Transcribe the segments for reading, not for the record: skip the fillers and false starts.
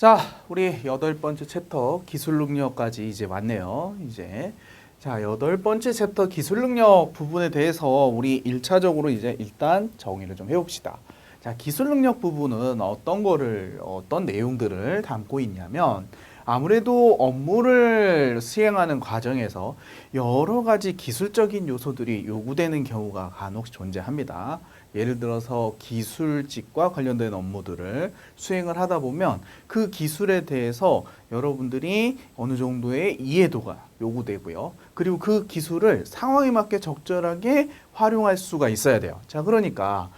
자, 우리 8번째 챕터 기술 능력까지 이제 왔네요. 자, 8번째 챕터 기술 능력 부분에 대해서 우리 1차적으로 이제 일단 정의를 좀 해봅시다. 자, 기술 능력 부분은 어떤 내용들을 담고 있냐면 아무래도 업무를 수행하는 과정에서 여러 가지 기술적인 요소들이 요구되는 경우가 간혹 존재합니다. 예를 들어서 기술직과 관련된 업무들을 수행을 하다 보면 그 기술에 대해서 여러분들이 어느 정도의 이해도가 요구되고요. 그리고 그 기술을 상황에 맞게 적절하게 활용할 수가 있어야 돼요. 자, 그러니까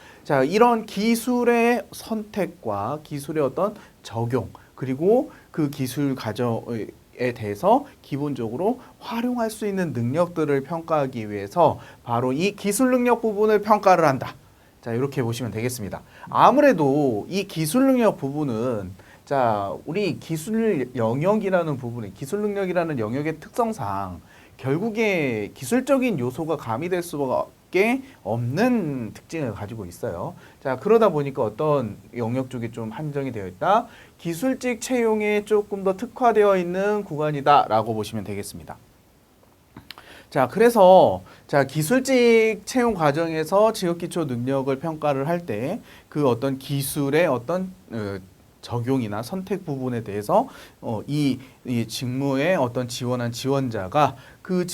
이런 기술의 선택과 기술의 어떤 적용, 그리고 그 기술 과정에 대해서 기본적으로 활용할 수 있는 능력들을 평가하기 위해서 바로 이 기술 능력 부분을 평가를 한다. 자, 이렇게 보시면 되겠습니다. 아무래도 이 기술 능력 부분은 우리 기술 영역이라는 부분에 기술 능력이라는 영역의 특성상 결국에 기술적인 요소가 가미될 수밖에 없는 특징을 가지고 있어요. 자, 그러다 보니까 어떤 영역 쪽에 좀 한정이 되어 있다. 기술직 채용에 조금 더 특화되어 있는 구간이다라고 보시면 되겠습니다. 자, 그래서 기술직 채용 과정에서 지역기초 능력을 평가를 할 때 그 어떤 기술의 어떤 적용이나 선택 부분에 대해서 이 직무에 어떤 지원한 지원자가 그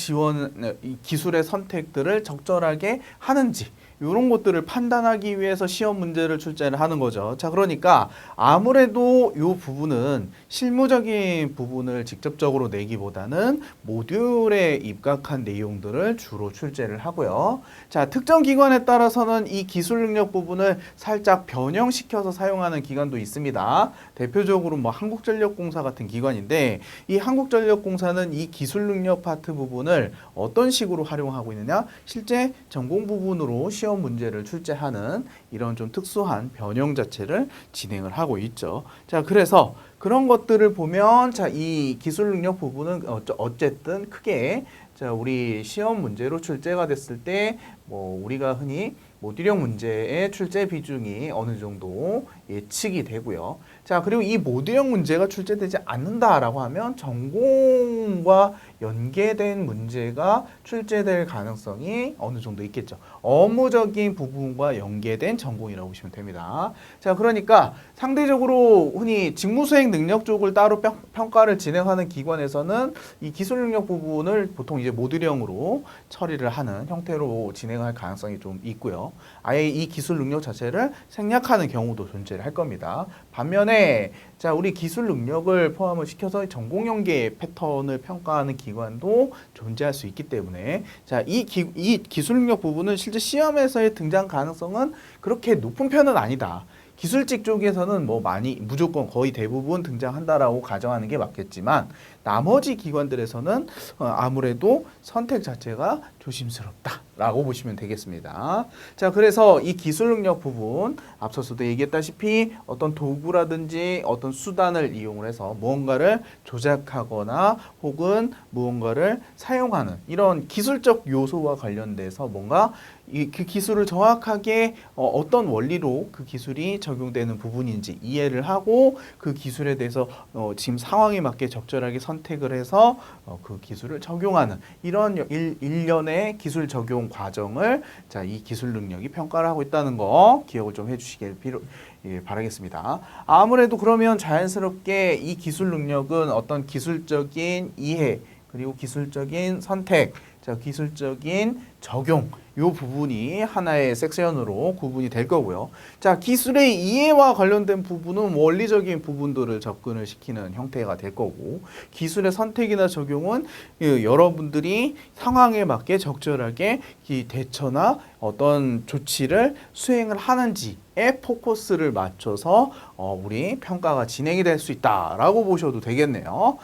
이 기술의 선택들을 적절하게 하는지 이런 것들을 판단하기 위해서 시험 문제를 출제를 하는 거죠. 자, 그러니까 아무래도 이 부분은 실무적인 부분을 직접적으로 내기보다는 모듈에 입각한 내용들을 주로 출제를 하고요. 자, 특정 기관에 따라서는 이 기술 능력 부분을 살짝 변형시켜서 사용하는 기관도 있습니다. 대표적으로 뭐 한국전력공사 같은 기관인데 이 한국전력공사는 이 기술 능력 파트 부분을 어떤 식으로 활용하고 있느냐? 실제 전공 부분으로 시험 문제를 출제하는 이런 좀 특수한 변형 자체를 진행을 하고 있죠. 자, 그래서 그런 것들을 보면 이 기술 능력 부분은 어쨌든 크게 우리 시험 문제로 출제가 됐을 때 뭐 우리가 흔히 모듈형 문제의 출제 비중이 어느 정도 예측이 되고요. 자, 그리고 이 모듈형 문제가 출제되지 않는다라고 하면 전공과 연계된 문제가 출제될 가능성이 어느 정도 있겠죠. 업무적인 부분과 연계된 전공이라고 보시면 됩니다. 자, 그러니까 상대적으로 흔히 직무수행 능력 쪽을 따로 평가를 진행하는 기관에서는 이 기술 능력 부분을 보통 이제 모듈형으로 처리를 하는 형태로 진행할 가능성이 좀 있고요. 아예 이 기술 능력 자체를 생략하는 경우도 존재를 할 겁니다. 반면에 우리 기술 능력을 포함을 시켜서 전공 연계 패턴을 평가하는 기관도 존재할 수 있기 때문에 이 기술 능력 부분은 실제 시험에서의 등장 가능성은 그렇게 높은 편은 아니다. 기술직 쪽에서는 뭐 무조건 거의 대부분 등장한다라고 가정하는 게 맞겠지만 나머지 기관들에서는 아무래도 선택 자체가 조심스럽다라고 보시면 되겠습니다. 자, 그래서 이 기술 능력 부분 앞서서도 얘기했다시피 어떤 도구라든지 어떤 수단을 이용을 해서 무언가를 조작하거나 혹은 무언가를 사용하는 이런 기술적 요소와 관련돼서 뭔가 그 기술을 정확하게 어떤 원리로 그 기술이 적용되는 부분인지 이해를 하고 그 기술에 대해서 지금 상황에 맞게 적절하게 선택을 해서 그 기술을 적용하는 이런 일련의 기술 적용 과정을 이 기술 능력이 평가를 하고 있다는 거 기억을 좀 해주시길 바라겠습니다. 아무래도 그러면 자연스럽게 이 기술 능력은 어떤 기술적인 이해 그리고 기술적인 선택, 기술적인 적용 이 부분이 하나의 섹션으로 구분이 될 거고요. 자, 기술의 이해와 관련된 부분은 원리적인 부분들을 접근을 시키는 형태가 될 거고 기술의 선택이나 적용은 여러분들이 상황에 맞게 적절하게 이 대처나 어떤 조치를 수행을 하는지에 포커스를 맞춰서 우리 평가가 진행이 될 수 있다라고 보셔도 되겠네요.